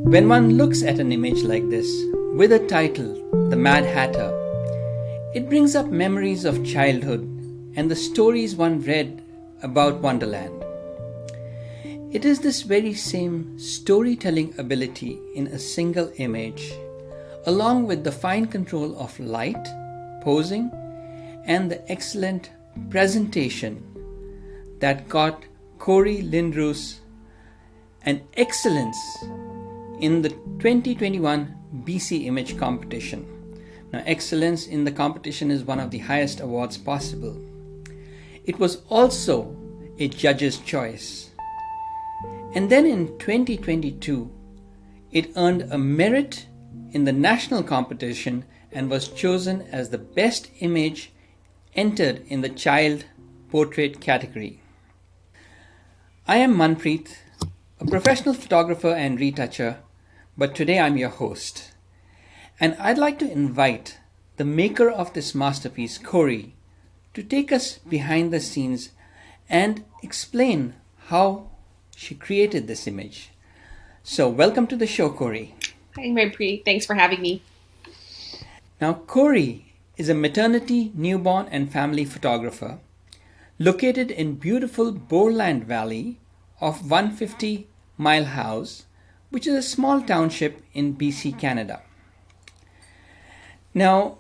When one looks at an image like this, with a title, The Mad Hatter, it brings up memories of childhood and the stories one read about Wonderland. It is this very same storytelling ability in a single image, along with the fine control of light, posing, and the excellent presentation that got Corrie Lindroos an excellence in the 2021 BC Image Competition. Now, excellence in the competition is one of the highest awards possible. It was also a judge's choice. And then in 2022, it earned a merit in the national competition and was chosen as the best image entered in the child portrait category. I am Manpreet, a professional photographer and retoucher, but today I'm your host. And I'd like to invite the maker of this masterpiece, Corrie, to take us behind the scenes and explain how she created this image. So welcome to the show, Corrie. Hi, Manpreet. Thanks for having me. Now, Corrie is a maternity, newborn, and family photographer located in beautiful Boreland Valley of 150 Mile House, which is a small township in BC, Canada. Now,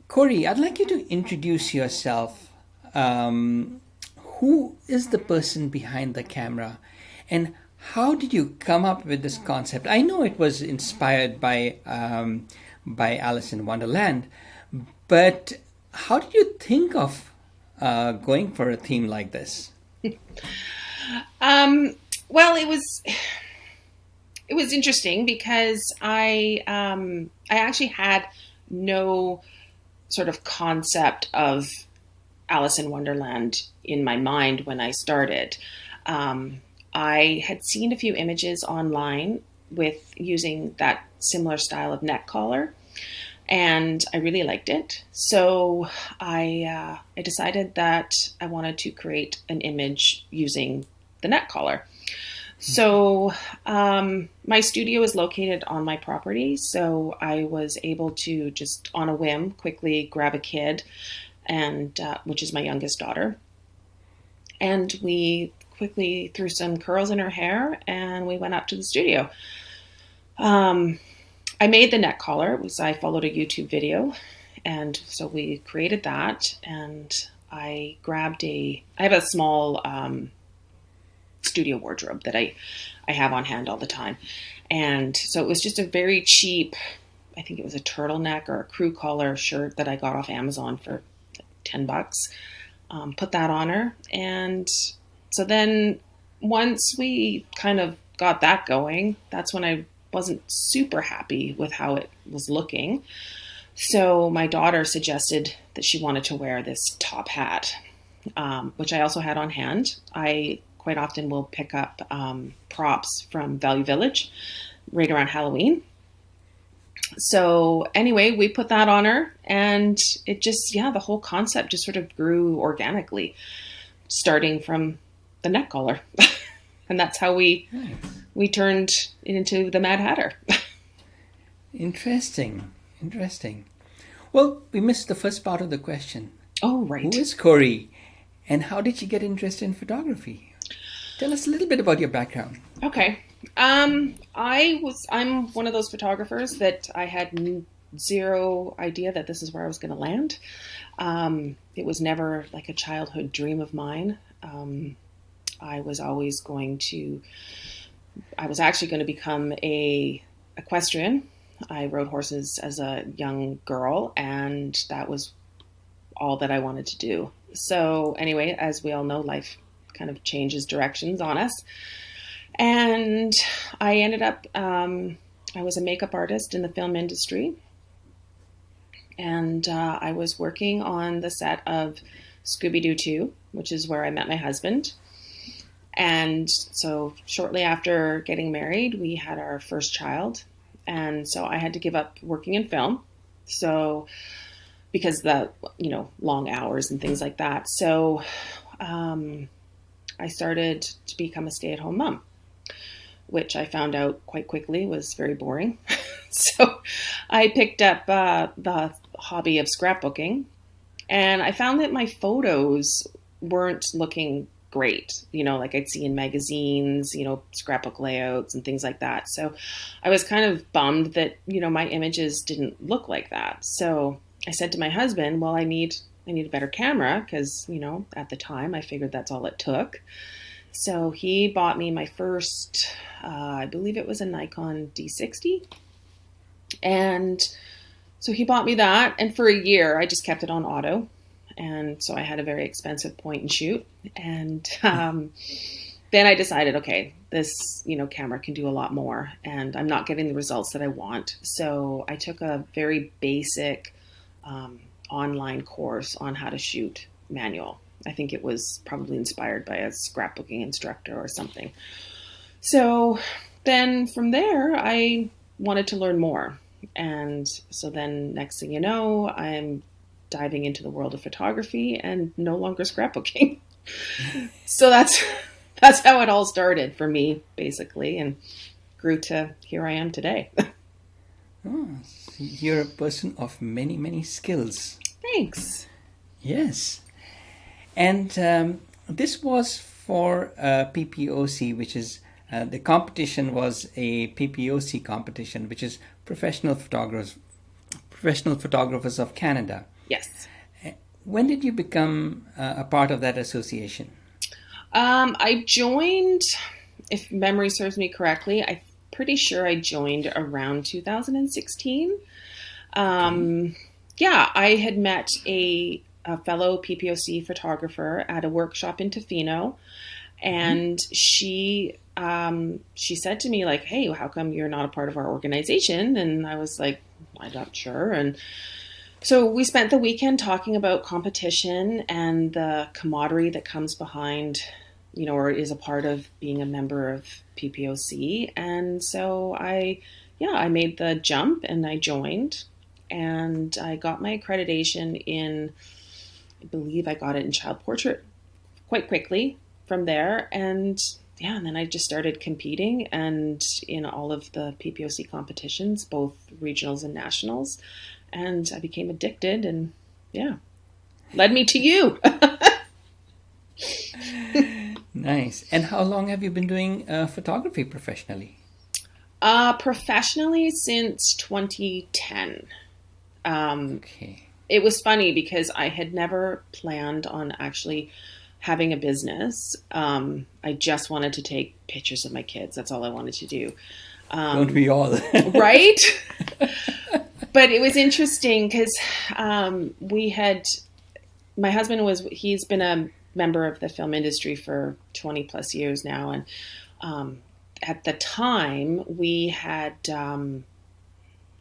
Corrie, I'd like you to introduce yourself. Who is the person behind the camera, and how did you come up with this concept? I know it was inspired by Alice in Wonderland, but how did you think of going for a theme like this? Well, it was interesting because I actually had no sort of concept of Alice in Wonderland in my mind when I started. I had seen a few images online with using that similar style of neck collar, and I really liked it. So I decided that I wanted to create an image using the neck collar. So my studio is located on my property, so I was able to just on a whim quickly grab a kid, and which is my youngest daughter, and we quickly threw some curls in her hair, and we went up to the studio. I made the neck collar. I followed a YouTube video, and so we created that, and I have a small studio wardrobe that I have on hand all the time. And so it was just a very cheap, I think it was a turtleneck or a crew collar shirt that I got off Amazon for $10. Put that on her. And so then once we kind of got that going, that's when I wasn't super happy with how it was looking. So my daughter suggested that she wanted to wear this top hat, which I also had on hand. I quite often will pick up props from Value Village right around Halloween. So anyway, we put that on her, and it just, the whole concept just sort of grew organically, starting from the neck collar. And that's how we turned it into the Mad Hatter. Interesting. Well, we missed the first part of the question. Oh, right. Who is Corrie, and how did you get interested in photography? Tell us a little bit about your background. Okay. I'm one of those photographers that I had zero idea that this is where I was going to land. It was never like a childhood dream of mine. I was actually going to become a equestrian. I rode horses as a young girl, and that was all that I wanted to do. So anyway, as we all know, life kind of changes directions on us. And I ended up, I was a makeup artist in the film industry. And I was working on the set of Scooby-Doo 2, which is where I met my husband. And so shortly after getting married, we had our first child. And so I had to give up working in film. So because the, long hours and things like that. So I started to become a stay-at-home mom. which I found out quite quickly was very boring. So I picked up the hobby of scrapbooking, and I found that my photos weren't looking great, like I'd see in magazines, scrapbook layouts and things like that. So I was kind of bummed that, my images didn't look like that. So I said to my husband, well, I need a better camera because, at the time I figured that's all it took. So he bought me my first, I believe it was a Nikon D60. And so he bought me that. And for a year, I just kept it on auto. And so I had a very expensive point and shoot. And then I decided, okay, this, camera can do a lot more. And I'm not getting the results that I want. So I took a very basic online course on how to shoot manual. I think it was probably inspired by a scrapbooking instructor or something. So then from there, I wanted to learn more. And so then next thing you know, I'm diving into the world of photography and no longer scrapbooking. So that's how it all started for me, basically, and grew to here I am today. Oh, so you're a person of many, many skills. Thanks. Yes. And this was for PPOC, which is the competition was a PPOC competition, which is Professional Photographers of Canada. Yes. When did you become a part of that association? I joined, if memory serves me correctly, I'm pretty sure I joined around 2016. Yeah, I had met a fellow PPOC photographer at a workshop in Tofino, and she said to me, like, hey, how come you're not a part of our organization? And I was like, I'm not sure. And so we spent the weekend talking about competition and the camaraderie that comes behind, or is a part of being a member of PPOC. And so I made the jump and I joined, and I got my accreditation in, I believe I got it in child portrait quite quickly from there. And then I just started competing and in all of the PPOC competitions, both regionals and nationals. And I became addicted and led me to you. Nice. And how long have you been doing photography professionally? Professionally since 2010. Okay. It was funny because I had never planned on actually having a business. I just wanted to take pictures of my kids. That's all I wanted to do. Don't we all? Right? But it was interesting because my husband he's been a member of the film industry for 20 plus years now. And at the time we had, there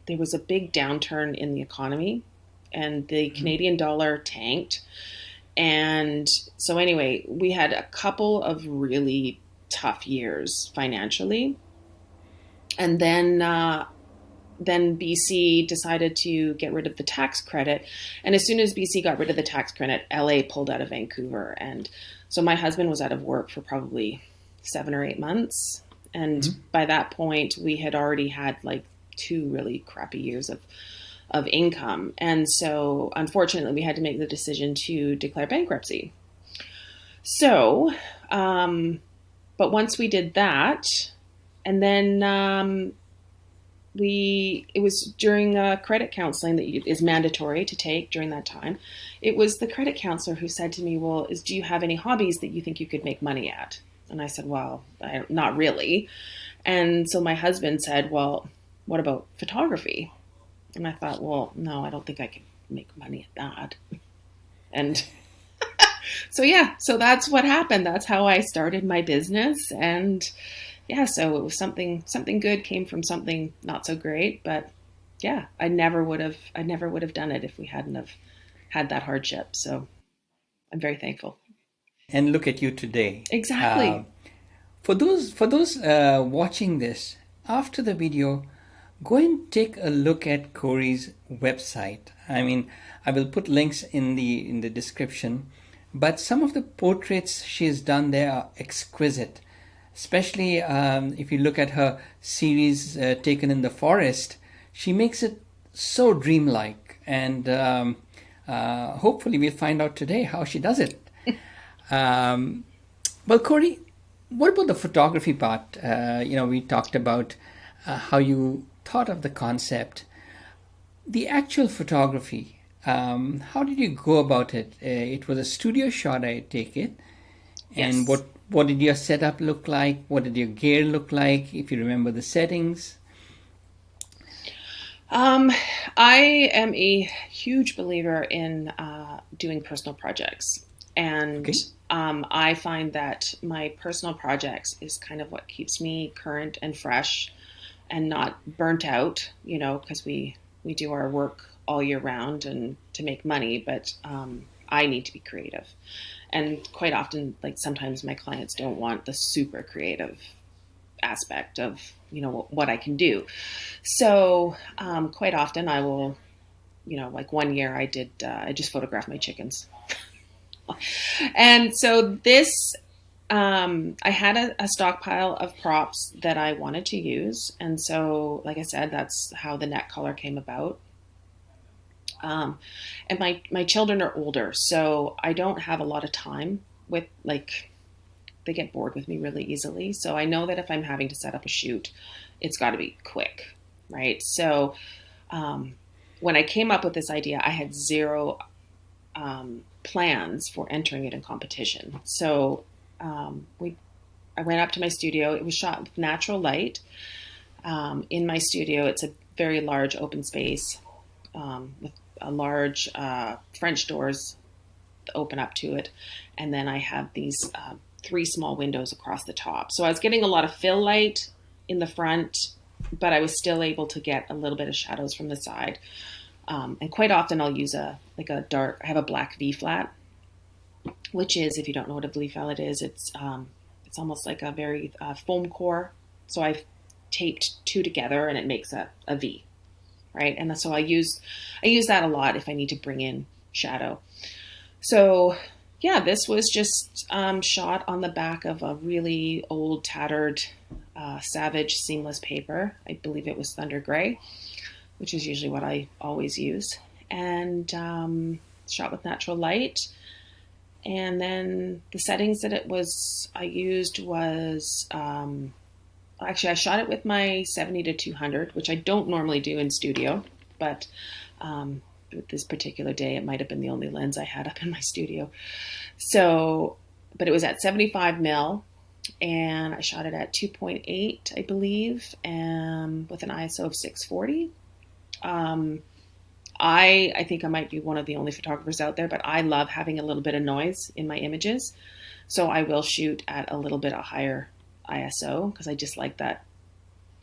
was a big downturn in the economy and the Canadian dollar tanked. And so anyway, we had a couple of really tough years financially. And then BC decided to get rid of the tax credit. And as soon as BC got rid of the tax credit, LA pulled out of Vancouver. And so my husband was out of work for probably 7 or 8 months. And by that point, we had already had like 2 really crappy years of income. And so unfortunately, we had to make the decision to declare bankruptcy. So, but once we did that, and then it was during credit counseling that is mandatory to take during that time. It was the credit counselor who said to me, well, do you have any hobbies that you think you could make money at? And I said, well, not really. And so my husband said, well, what about photography? And I thought, well, no, I don't think I can make money at that. And so that's what happened. That's how I started my business. And so it was something good came from something not so great, but I never would have done it if we hadn't have had that hardship. So I'm very thankful. And look at you today. Exactly. For those watching this after the video, go and take a look at Corrie's website. I mean, I will put links in the description, but some of the portraits she's done there are exquisite. Especially if you look at her series taken in the forest, she makes it so dreamlike. And hopefully we'll find out today how she does it. Um, well, Corey, what about the photography part? We talked about how you thought of the concept. The actual photography, how did you go about it? It was a studio shot, I take it. And Yes. what did your setup look like? What did your gear look like? If you remember the settings. I am a huge believer in doing personal projects. And Okay. I find that my personal projects is kind of what keeps me current and fresh and not burnt out, because we do our work all year round and to make money, but I need to be creative. And quite often, like sometimes my clients don't want the super creative aspect of, what I can do. So quite often I will, like one year I just photographed my chickens. And so I had a stockpile of props that I wanted to use. And so, like I said, that's how the net color came about. And my children are older, so I don't have a lot of time with, like, they get bored with me really easily. So I know that if I'm having to set up a shoot, it's got to be quick, right? So when I came up with this idea, I had zero plans for entering it in competition. So I went up to my studio. It was shot with natural light. In my studio, it's a very large open space with a large French doors that open up to it. And then I have these 3 small windows across the top. So I was getting a lot of fill light in the front, but I was still able to get a little bit of shadows from the side. And quite often I'll use I have a black V flat, which is, if you don't know what a V flat is, it's almost like a very foam core. So I've taped 2 together and it makes a V, right? And so I use that a lot if I need to bring in shadow. So yeah, this was just shot on the back of a really old, tattered, Savage seamless paper. I believe it was Thunder Gray, which is usually what I always use. And shot with natural light. And then the settings that I used was, actually I shot it with my 70 to 200, which I don't normally do in studio, but this particular day, it might have been the only lens I had up in my studio. So, but it was at 75 mil, and I shot it at 2.8, I believe, and with an ISO of 640. I think I might be one of the only photographers out there, but I love having a little bit of noise in my images. So I will shoot at a little bit of higher ISO because I just like that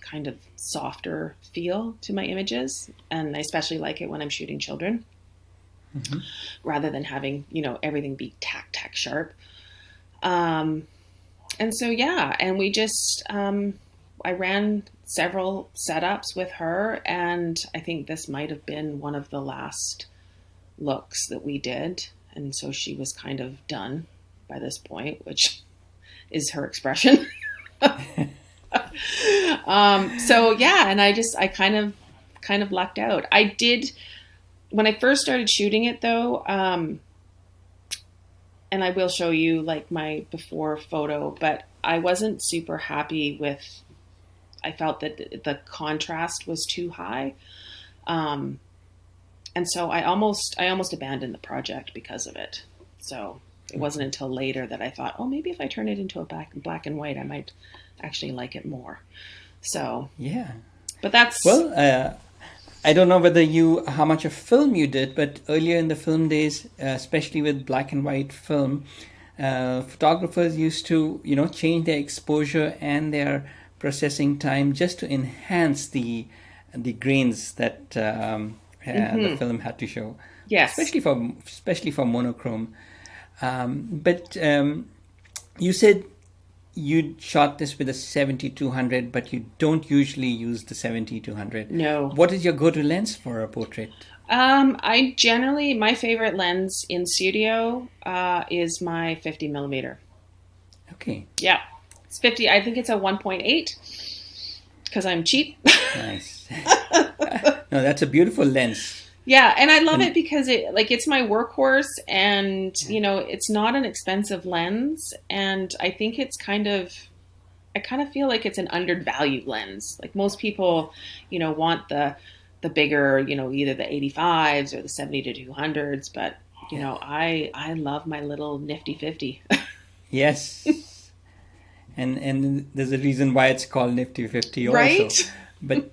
kind of softer feel to my images. And I especially like it when I'm shooting children, rather than having, everything be tack sharp. And so, yeah, and we just, I ran several setups with her, and I think this might have been one of the last looks that we did. And so she was kind of done by this point, which is her expression. So yeah, and I kind of lucked out. I did, when I first started shooting it though, and I will show you like my before photo, but I wasn't super happy with, I felt that the contrast was too high. And so I almost abandoned the project because of it. So it wasn't until later that I thought, oh, maybe if I turn it into a black and white, I might actually like it more. So, Yeah. but that's... Well, I don't know how much of film you did, but earlier in the film days, especially with black and white film, photographers used to, change their exposure and their processing time just to enhance the grains that the film had to show. Yes. Especially for monochrome. But you said you shot this with a 70-200, but you don't usually use the 70-200. No. What is your go-to lens for a portrait? My favorite lens in studio is my 50 millimeter. Okay. Yeah. It's 50. I think it's a 1.8 because I'm cheap. Nice. No, that's a beautiful lens. Yeah, and I love And it because it's my workhorse, and it's not an expensive lens, and I think I kind of feel like it's an undervalued lens. Like most people, want the bigger, either the 85s or the 70 to 200s, but I love my little nifty 50. yes, and there's a reason why it's called Nifty 50 Right? also. But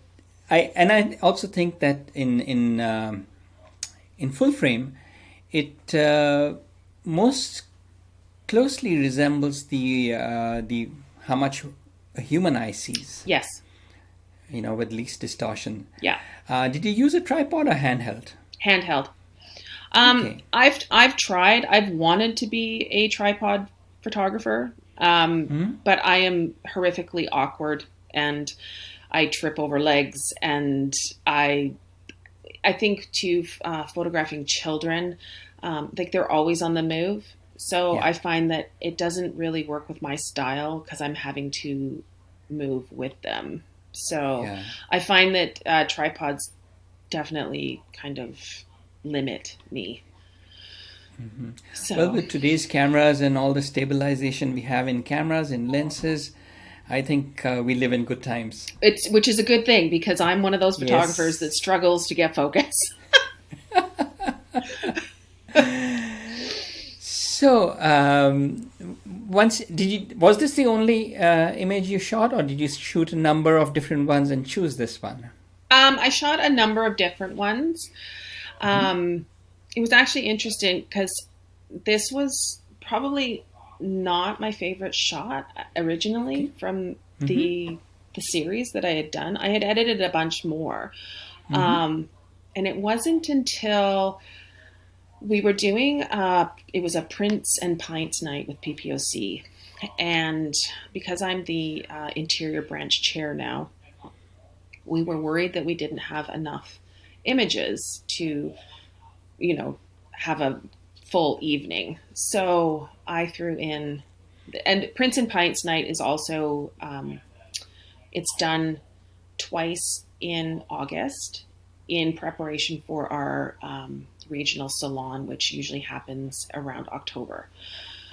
I also think that in full frame, it most closely resembles the how much a human eye sees. Yes. With least distortion. Yeah. Did you use a tripod or handheld? Handheld. Okay. I've tried. I've wanted to be a tripod photographer, but I am horrifically awkward, and I trip over legs, and I think photographing children, like they're always on the move. So Yeah. I find that it doesn't really work with my style because I'm having to move with them. So Yeah. I find that tripods definitely kind of limit me. So Well, with today's cameras and all the stabilization we have in cameras and lenses, I think we live in good times. which is a good thing because I'm one of those photographers that Yes. struggles to get focus. So, was this the only image you shot, or did you shoot a number of different ones and choose this one? I shot a number of different ones. It was actually interesting because this was probably not my favorite shot originally from the series that I had done. I had edited a bunch more. And it wasn't until we were doing, it was a Prince and Pints night with PPOC. And because I'm the interior branch chair now, we were worried that we didn't have enough images to, have a full evening. So I threw in, and Prince and Pints night is also, it's done twice in August in preparation for our regional salon, which usually happens around October.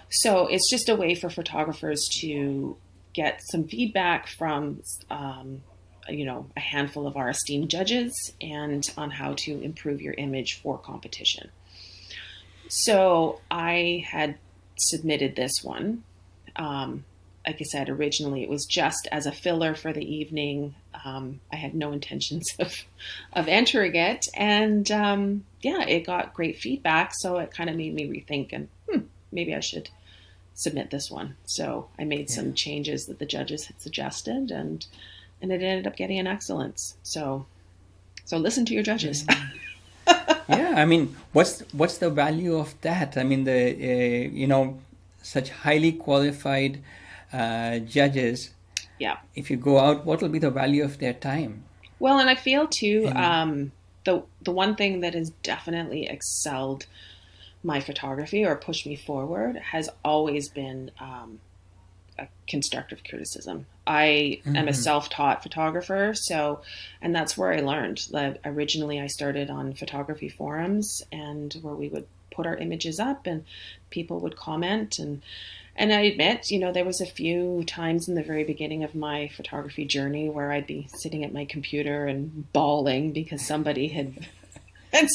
So it's just a way for photographers to get some feedback from, a handful of our esteemed judges and on how to improve your image for competition. So I had submitted this one. Like I said, originally it was just as a filler for the evening. I had no intentions of entering it. And it got great feedback. So it kind of made me rethink and maybe I should submit this one. So I made some changes that the judges had suggested, and it ended up getting an excellence. So listen to your judges. Yeah, I mean, what's the value of that? I mean, such highly qualified judges. Yeah. If you go out, what will be the value of their time? Well, and I feel too, the one thing that has definitely excelled my photography or pushed me forward has always been a constructive criticism. I am a self-taught photographer, and that's where I learned. Originally, I started on photography forums, and where we would put our images up, and people would comment, and I admit, there was a few times in the very beginning of my photography journey where I'd be sitting at my computer and bawling because somebody had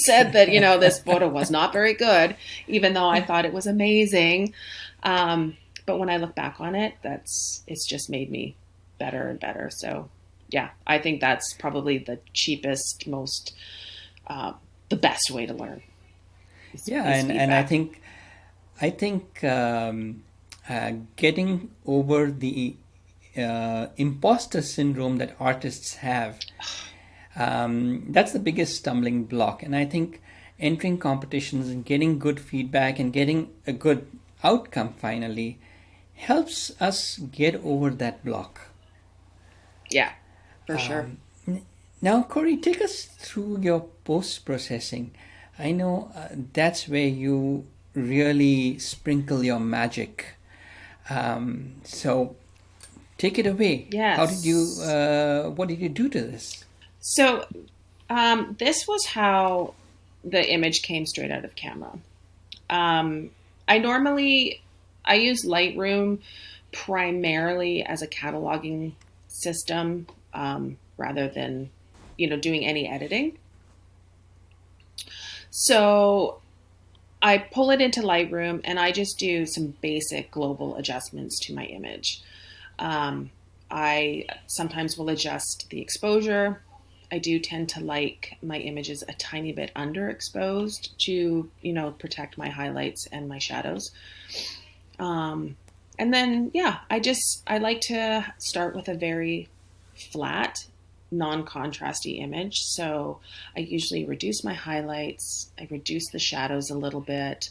said that, this photo was not very good, even though I thought it was amazing. But when I look back on it, it's just made me better and better. So yeah, I think that's probably the cheapest, most, the best way to learn. And I think getting over the imposter syndrome that artists have, that's the biggest stumbling block. And I think entering competitions and getting good feedback and getting a good outcome finally helps us get over that block. Yeah, for sure. Now, Corrie, take us through your post-processing. I know that's where you really sprinkle your magic. So Take it away. Yes. What did you do to this? So this was how the image came straight out of camera. I use Lightroom primarily as a cataloging system rather than, doing any editing. So I pull it into Lightroom and I just do some basic global adjustments to my image. I sometimes will adjust the exposure. I do tend to like my images a tiny bit underexposed to, protect my highlights and my shadows. And then, I like to start with a very flat, non-contrasty image. So I usually reduce my highlights, I reduce the shadows a little bit,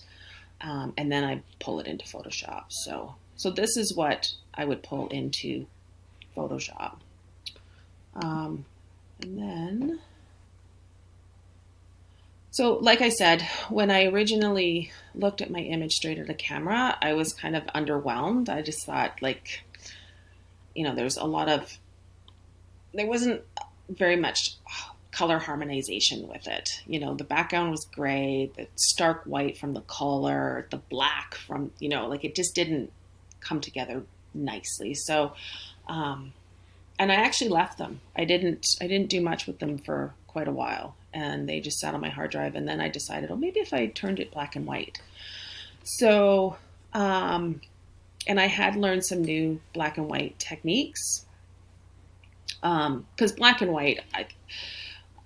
and then I pull it into Photoshop. So this is what I would pull into Photoshop. And then, so like I said, when I originally looked at my image straight at the camera, I was kind of underwhelmed. I just thought there wasn't very much color harmonization with it. The background was gray, the stark white from the color, the black from, it just didn't come together nicely. So, and I actually left them. I didn't do much with them for quite a while, and they just sat on my hard drive. And then I decided, maybe if I turned it black and white. So, and I had learned some new black and white techniques. Because black and white,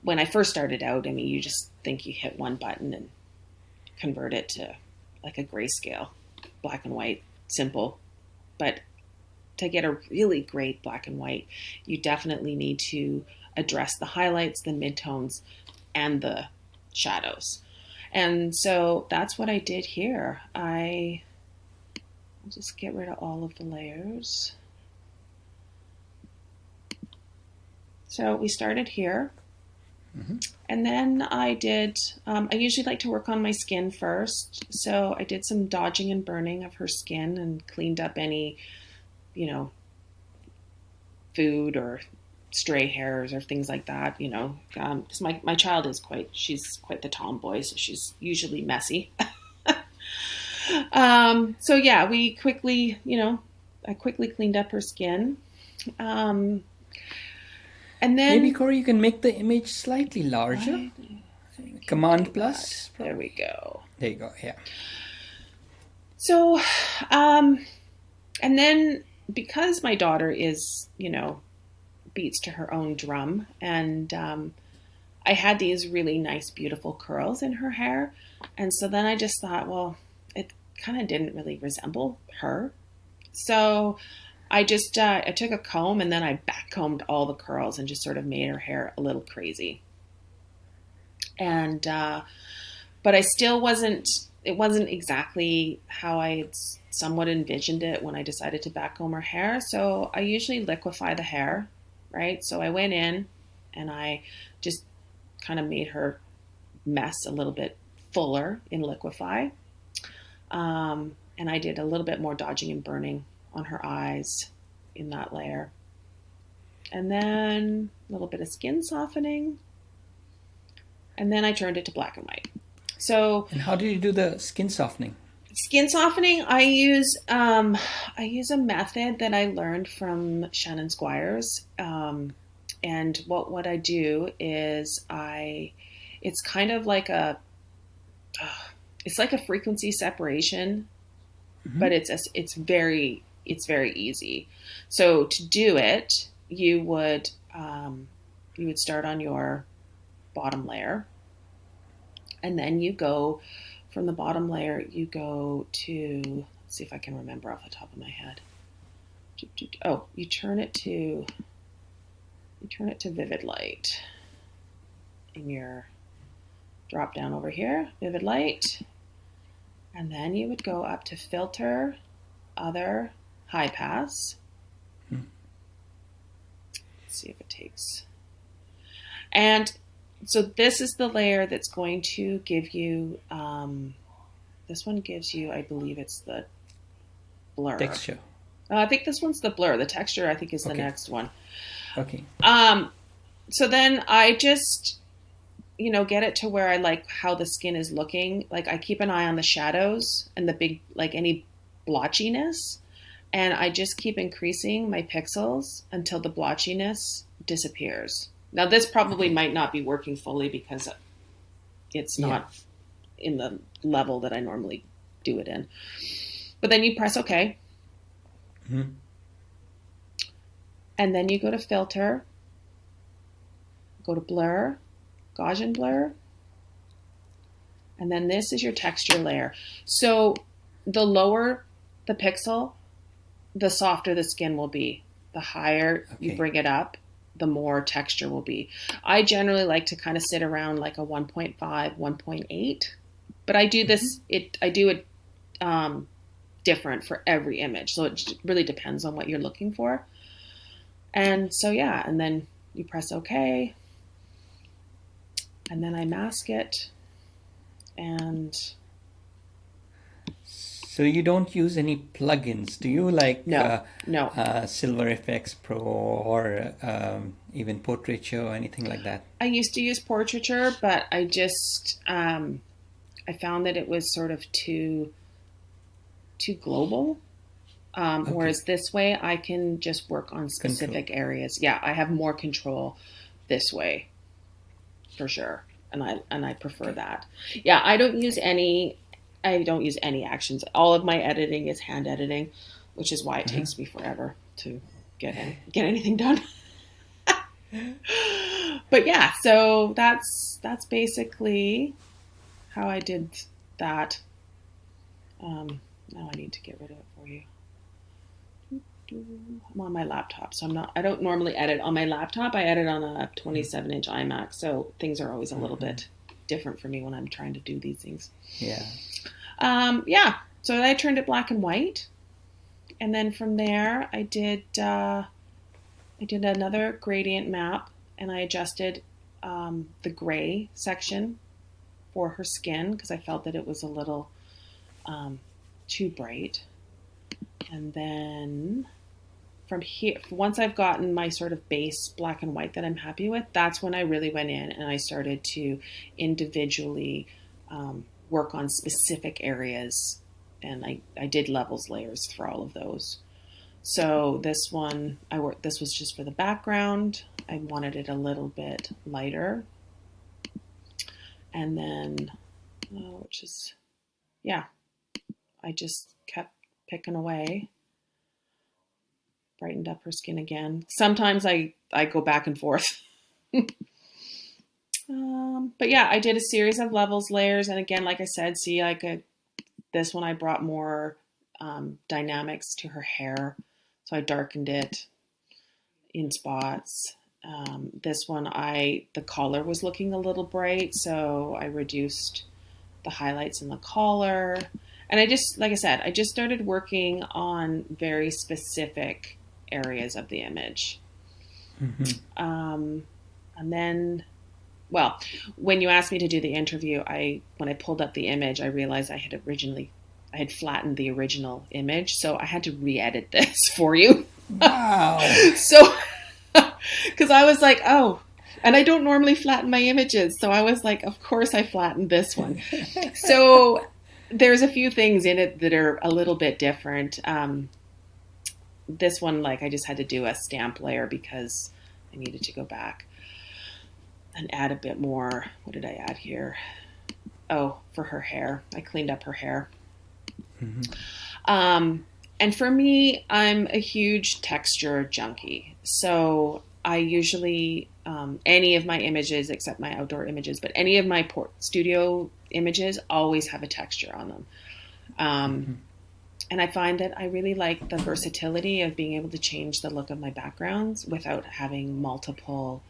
when I first started out, you just think you hit one button and convert it to like a grayscale, black and white, simple. But to get a really great black and white, you definitely need to address the highlights, the midtones, and the shadows. And so that's what I did here. I'll just get rid of all of the layers. So we started here. Mm-hmm. And then I usually like to work on my skin first. So I did some dodging and burning of her skin and cleaned up any, food or stray hairs or things like that, because my child she's quite the tomboy, so she's usually messy. So yeah, I quickly cleaned up her skin. And then maybe, Corrie, you can make the image slightly larger. Command plus. There we go. There you go. Yeah. So, and then because my daughter is, beats to her own drum, and I had these really nice, beautiful curls in her hair. And so then I just thought, well, it kind of didn't really resemble her. So I just, I took a comb and then I backcombed all the curls and just sort of made her hair a little crazy. And, but I still it wasn't exactly how I had somewhat envisioned it when I decided to backcomb her hair. So I usually liquefy the hair, right? So I went in and I just kind of made her mess a little bit fuller in liquefy. And I did a little bit more dodging and burning on her eyes in that layer. And then a little bit of skin softening. And then I turned it to black and white. And how did you do the skin softening? Skin softening, I use a method that I learned from Shannon Squires. And what I do is it's kind of like it's like a frequency separation, mm-hmm. but it's very easy. So to do it, you would start on your bottom layer, and then you go from the bottom layer. You go to, let's see if I can remember off the top of my head. Oh, you turn it to vivid light in your drop down over here, vivid light, and then you would go up to filter, other, high pass. Let's see if it takes. And so this is the layer that's going to give you, this one gives you, I believe it's the blur. Texture. I think this one's the blur. The texture, I think, is the Okay. next one. Okay. So then I just, get it to where I like how the skin is looking. Like I keep an eye on the shadows and the big, like any blotchiness. And I just keep increasing my pixels until the blotchiness disappears. Now, this probably Okay. might not be working fully because it's Yeah. not in the level that I normally do it in. But then you press OK. Mm-hmm. And then you go to filter, go to blur, Gaussian blur. And then this is your texture layer. So the lower the pixel, the softer the skin will be. The higher you Okay. bring it up, the more texture will be. I generally like to kind of sit around like a 1.5, 1.8, but I do Mm-hmm. this, I do it different for every image. So it really depends on what you're looking for. And so, yeah, and then you press OK, and then I mask it. And So you don't use any plugins, do you? Like no, no, Silver FX Pro or even Portraiture or anything like that? I used to use portraiture, but I just, I found that it was sort of too global. Okay. Whereas this way, I can just work on Control. specific areas. Yeah, I have more control this way for sure, and I prefer Okay. that. Yeah, I don't use any. I don't use any actions. All of my editing is hand editing, which is why it Uh-huh. takes me forever to get anything done. But yeah, so that's basically how I did that. Now I need to get rid of it for you. I'm on my laptop, so I don't normally edit on my laptop. I edit on a 27-inch iMac, so things are always a little Mm-hmm. bit different for me when I'm trying to do these things. Yeah. Yeah, so I turned it black and white, and then from there I did another gradient map, and I adjusted the gray section for her skin because I felt that it was a little um, too bright. And then from here, once I've gotten my sort of base black and white that I'm happy with, that's when I really went in and I started to individually work on specific areas. And I did levels layers for all of those. So this one, this was just for the background. I wanted it a little bit lighter. And then, which is, yeah, I just kept picking away, brightened up her skin again. Sometimes I go back and forth. But yeah, I did a series of levels, layers, and again, like I said, see, this one I brought more dynamics to her hair, so I darkened it in spots. This one, the collar was looking a little bright, so I reduced the highlights in the collar. And I just, like I said, I just started working on very specific areas of the image. Mm-hmm. And then, well, when you asked me to do the interview, when I pulled up the image, I realized I had flattened the original image, so I had to re-edit this for you. Wow. So, because I was like, oh, and I don't normally flatten my images, so I was like, of course I flattened this one. So there's a few things in it that are a little bit different. This one, like, I just had to do a stamp layer because I needed to go back and add a bit more. What did I add here? Oh, for her hair. I cleaned up her hair. Mm-hmm. And for me, I'm a huge texture junkie. So I usually, any of my images, except my outdoor images, but any of my studio images always have a texture on them. Um, Mm-hmm. and I find that I really like the versatility of being able to change the look of my backgrounds without having multiple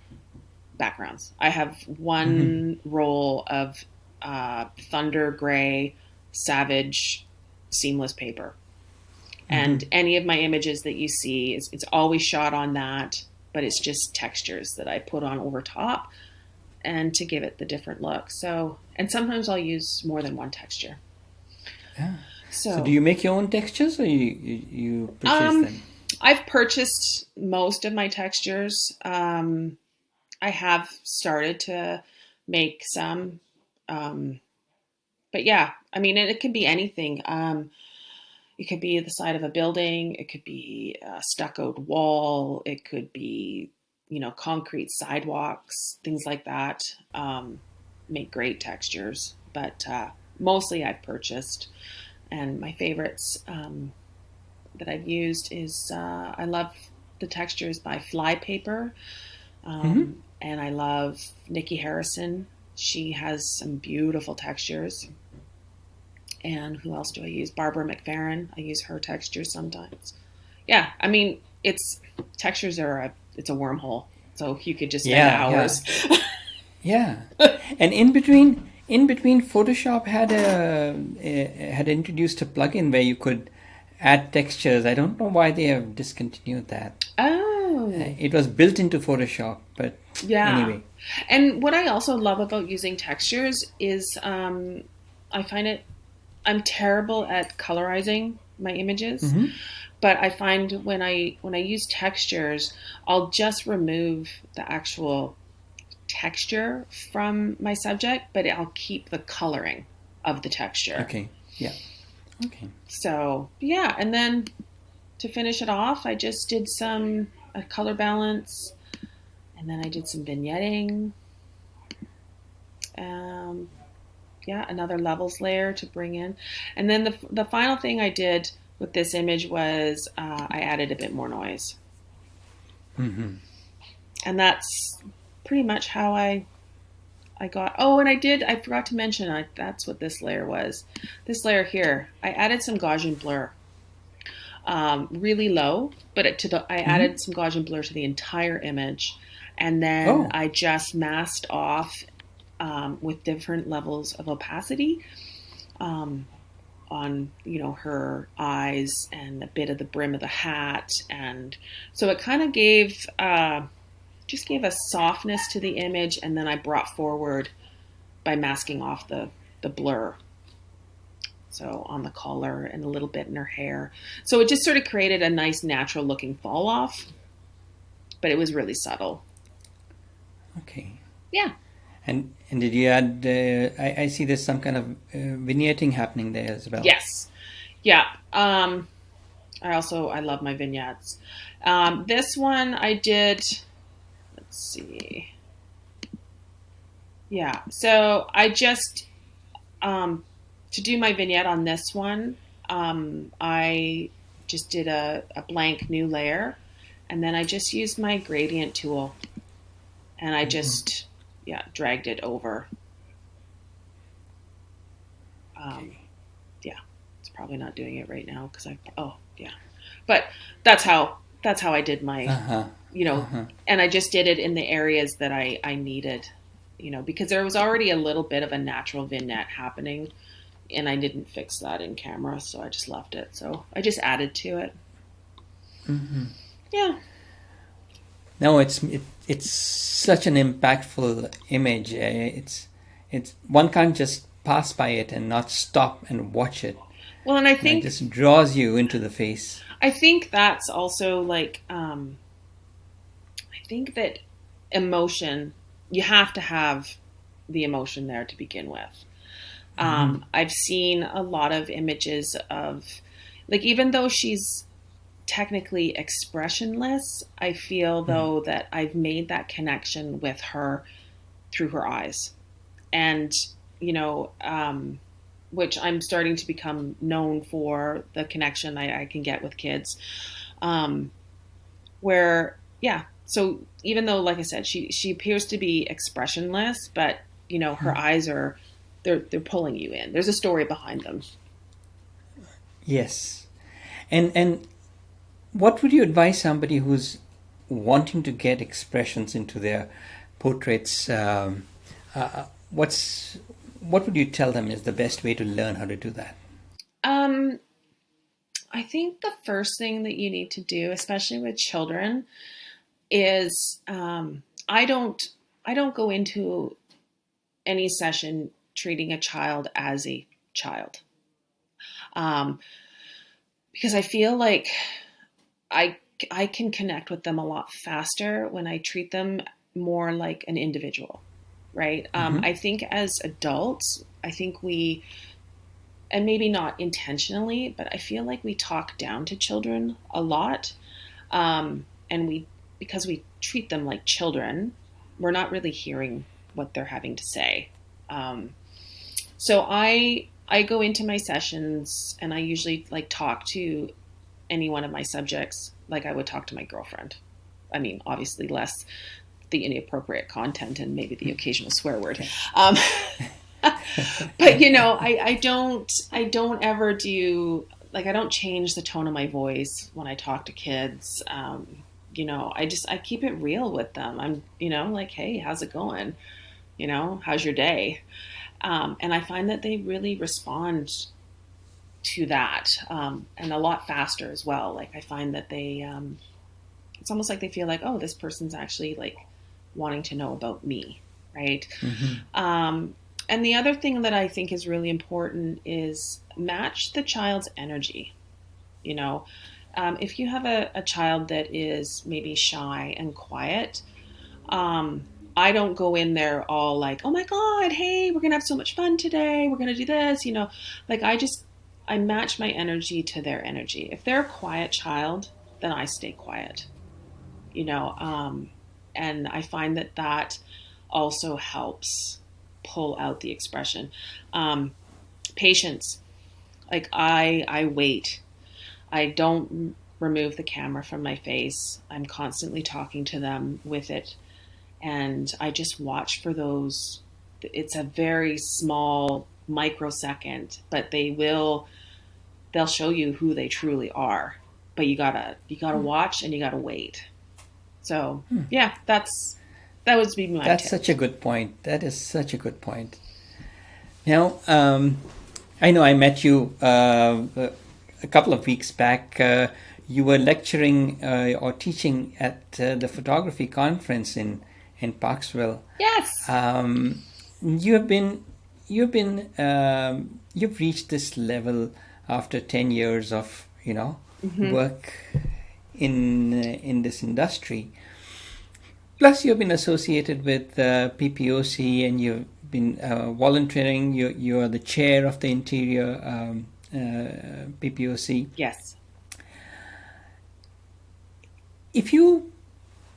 backgrounds. I have Mm-hmm. one roll of thunder gray, savage, seamless paper. Mm-hmm. And any of my images that you see, it's always shot on that, but it's just textures that I put on over top and to give it the different look. So, and sometimes I'll use more than one texture. Yeah. So do So you make your own textures, or you purchase um, them? I've purchased most of my textures. I have started to make some, um, but yeah, I mean, it can be anything. It could be the side of a building. It could be a stuccoed wall. It could be, concrete sidewalks, things like that. Make great textures, but mostly I've purchased. And my favorites that I've used is I love the textures by Flypaper, Mm-hmm. and I love Nikki Harrison. She has some beautiful textures. And who else do I use? Barbara McFerrin. I use her textures sometimes. Yeah, I mean, textures are it's a wormhole. So you could just spend Yeah, yeah, hours. yeah. And in between, Photoshop had introduced a plugin where you could add textures. I don't know why they have discontinued that. Oh, It was built into Photoshop, but yeah. anyway. And what I also love about using textures is I find I'm terrible at colorizing my images, Mm-hmm. but I find when I use textures, I'll just remove the actual texture from my subject, but I'll keep the coloring of the texture. Okay. Yeah. Okay. So yeah, and then to finish it off, I just did some a color balance, and then I did some vignetting. Um, yeah, another levels layer to bring in, and then the final thing I did with this image was I added a bit more noise, Mm-hmm. and that's pretty much how I got. Oh, and I forgot to mention that's what this layer was. This layer here, I added some Gaussian blur, really low, but I Mm-hmm. added some Gaussian blur to the entire image, and then Oh. I just masked off with different levels of opacity on her eyes and a bit of the brim of the hat, and so it kind of just gave a softness to the image, and then I brought forward by masking off the blur. So on the collar and a little bit in her hair. So it just sort of created a nice natural looking fall off, but it was really subtle. Okay. Yeah. And did you add? I see there's some kind of vignetting happening there as well. Yes. Yeah. I love my vignettes. This one I did, let's see. Yeah. So I just, to do my vignette on this one, I just did a blank new layer, and then I just used my gradient tool, and I just, yeah, dragged it over. Um, Okay. yeah, it's probably not doing it right now because oh yeah, but that's how I did Uh my, huh. Uh huh. and I just did it in the areas that I needed, because there was already a little bit of a natural vignette happening, and I didn't fix that in camera, so I just left it. So I just added to it. Mm-hmm. Yeah. No, it's such an impactful image. It's one can't just pass by it and not stop and watch it. Well, and I And it think just draws you into the face. I think that's also like I think that emotion, you have to have the emotion there to begin with. Mm-hmm. I've seen a lot of images of, like, even though she's technically expressionless, I feel though that I've made that connection with her through her eyes. And, you know, which I'm starting to become known for the connection I can get with kids. Um, where, yeah, so even though, like I said, she appears to be expressionless, but, her eyes they're pulling you in. There's a story behind them. Yes. And what would you advise somebody who's wanting to get expressions into their portraits? What would you tell them is the best way to learn how to do that? Um, I think the first thing that you need to do, especially with children, is I don't go into any session treating a child as a child. Because I feel like I can connect with them a lot faster when I treat them more like an individual, right? I think as adults, I think we, and maybe not intentionally, but I feel like we talk down to children a lot. And because we treat them like children, we're not really hearing what they're having to say. So I go into my sessions and I usually like talk to any one of my subjects like I would talk to my girlfriend. I mean, obviously less the inappropriate content and maybe the occasional swear word. But I don't ever do, like, I don't change the tone of my voice when I talk to kids. I keep it real with them. I'm, like, hey, how's it going? How's your day? And I find that they really respond to that, and a lot faster as well. Like, I find that they, it's almost like they feel like, oh, this person's actually like wanting to know about me. Right. And the other thing that I think is really important is match the child's energy. If you have a child that is maybe shy and quiet, I don't go in there all like, oh my God, hey, we're going to have so much fun today. We're going to do this, like I match my energy to their energy. If they're a quiet child, then I stay quiet, and I find that also helps pull out the expression. Patience. Like I wait. I don't remove the camera from my face. I'm constantly talking to them with it. And I just watch for those. It's a very small microsecond, but they'll show you who they truly are. But you gotta watch and you gotta wait. So yeah, that would be my That's tip. such a good point. That is such a good point. Now, I know I met you a couple of weeks back. You were lecturing or teaching at the photography conference in Parksville. Yes. You've reached this level after 10 years of work in this industry. Plus, you've been associated with PPOC, and you've been volunteering. You are the chair of the interior PPOC. Yes. If you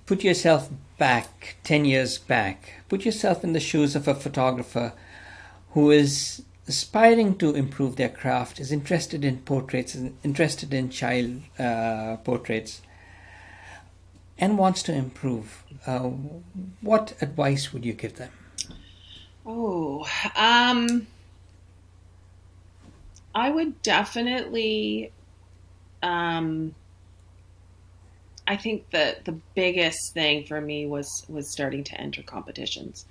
put yourself back 10 years back, put yourself in the shoes of a photographer who is aspiring to improve their craft, is interested in portraits, is interested in child portraits, and wants to improve, what advice would you give them? Oh, I would definitely, I think that the biggest thing for me was starting to enter competitions.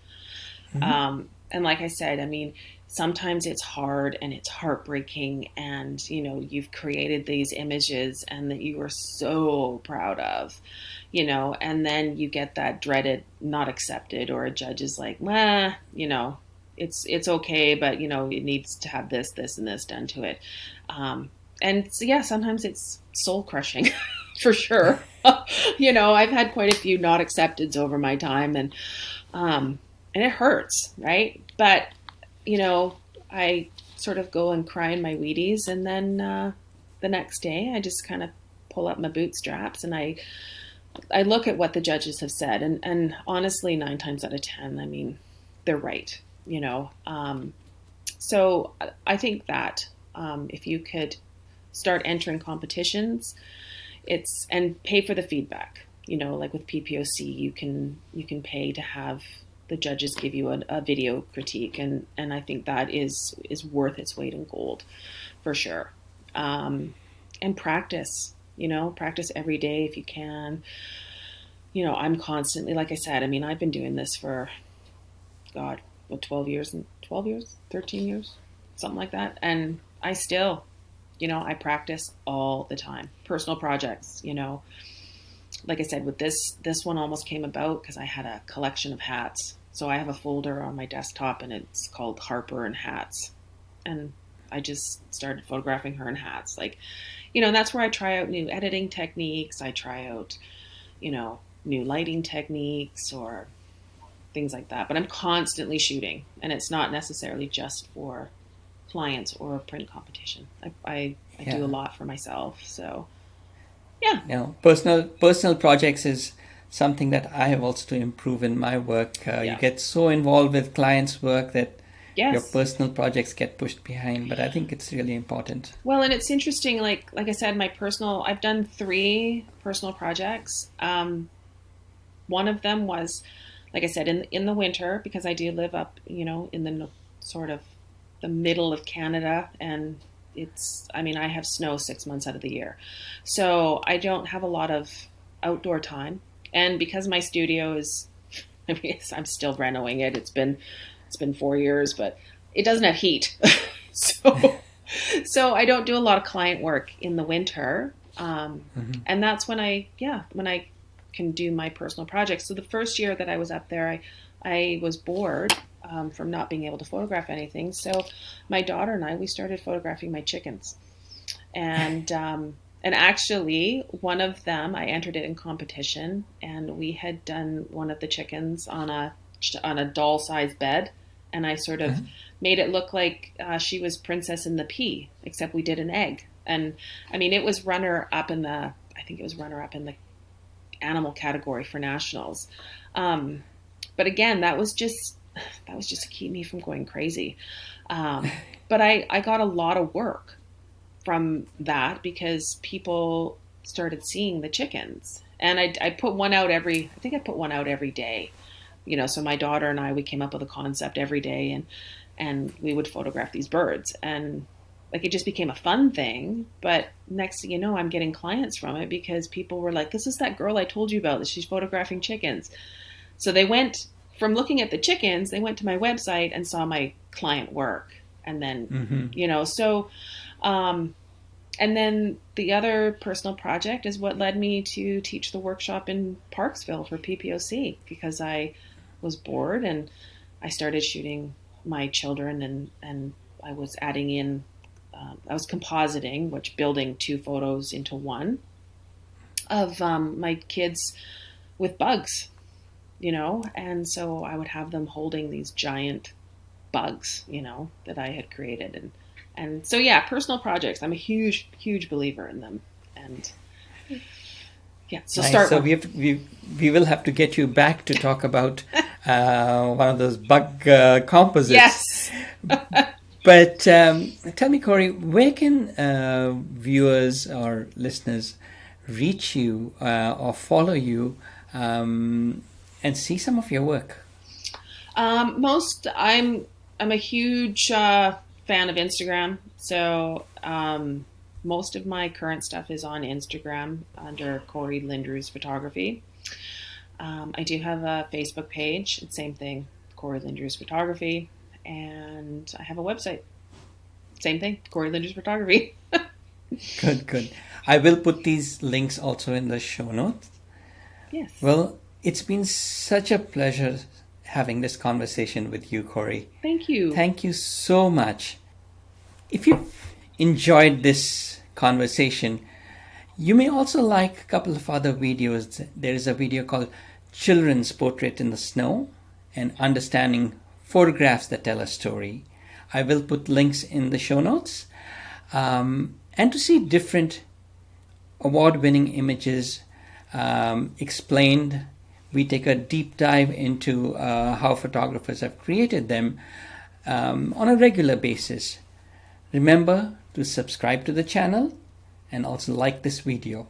And like I said, I mean, sometimes it's hard and it's heartbreaking, and you've created these images and that you are so proud of, and then you get that dreaded not accepted, or a judge is like, well, it's okay, but it needs to have this and this done to it. And so, yeah, sometimes it's soul crushing for sure. I've had quite a few not accepteds over my time, and it hurts, right? But I sort of go and cry in my Wheaties, and then the next day I just kind of pull up my bootstraps and I look at what the judges have said, and honestly, 9 times out of 10, I mean, they're right, So I think that if you could start entering competitions, and pay for the feedback, like with PPOC, you can pay to have the judges give you a video critique, and I think that is worth its weight in gold, for sure. And practice, practice every day if you can. I'm constantly, like I said, I mean, I've been doing this for, God, 12 years, 13 years, something like that. And I still, I practice all the time. Personal projects, like I said, with this one almost came about because I had a collection of hats. So I have a folder on my desktop, and it's called Harper and Hats. And I just started photographing her in hats. Like, you know, and that's where I try out new editing techniques. I try out, you know, new lighting techniques or things like that. But I'm constantly shooting, and it's not necessarily just for clients or a print competition. I do a lot for myself. So, yeah. You know, personal projects is something that I have also to improve in my work. You get so involved with clients' work that your personal projects get pushed behind, but I think it's really important. Well, and it's interesting, like I said, I've done 3 personal projects. One of them was, like I said, in the winter, because I do live up, you know, in the sort of the middle of Canada, and I have snow 6 months out of the year. So I don't have a lot of outdoor time. And because my studio is, I'm still renovating it. It's been 4 years, but it doesn't have heat. So I don't do a lot of client work in the winter. And that's when I can do my personal projects. So the first year that I was up there, I was bored from not being able to photograph anything. So my daughter and we started photographing my chickens. And actually, one of them, I entered it in competition, and we had done one of the chickens on a doll-sized bed, and I sort of made it look like she was Princess in the Pea, except we did an egg. And I mean, it was runner-up in the animal category for nationals. But again, that was just to keep me from going crazy. But I got a lot of work from that because people started seeing the chickens, and I put one out every day, you know. So my daughter and we came up with a concept every day, and we would photograph these birds, and like it just became a fun thing. But next thing you know, I'm getting clients from it because people were like, "This is that girl I told you about. That she's photographing chickens." So they went from looking at the chickens, they went to my website and saw my client work, and then you know, so. And then the other personal project is what led me to teach the workshop in Parksville for PPOC, because I was bored and I started shooting my children, and I was adding in, I was compositing, which building 2 photos into one of my kids with bugs, you know, and so I would have them holding these giant bugs, you know, that I had created. And so, yeah, personal projects, I'm a huge, huge believer in them. And yeah, so nice. start. So we will have to get you back to talk about one of those bug composites. Yes. But tell me, Corrie, where can viewers or listeners reach you or follow you and see some of your work? I'm a huge fan of Instagram, so most of my current stuff is on Instagram under Corrie Lindroos Photography. I do have a Facebook page, same thing, Corrie Lindroos Photography, and I have a website, same thing, Corrie Lindroos Photography. Good. I will put these links also in the show notes. Yes. Well, it's been such a pleasure having this conversation with you, Corrie. Thank you. Thank you so much. If you've enjoyed this conversation, you may also like a couple of other videos. There is a video called Children's Portrait in the Snow and Understanding Photographs That Tell a Story. I will put links in the show notes. And to see different award-winning images explained, we take a deep dive into how photographers have created them on a regular basis. Remember to subscribe to the channel and also like this video.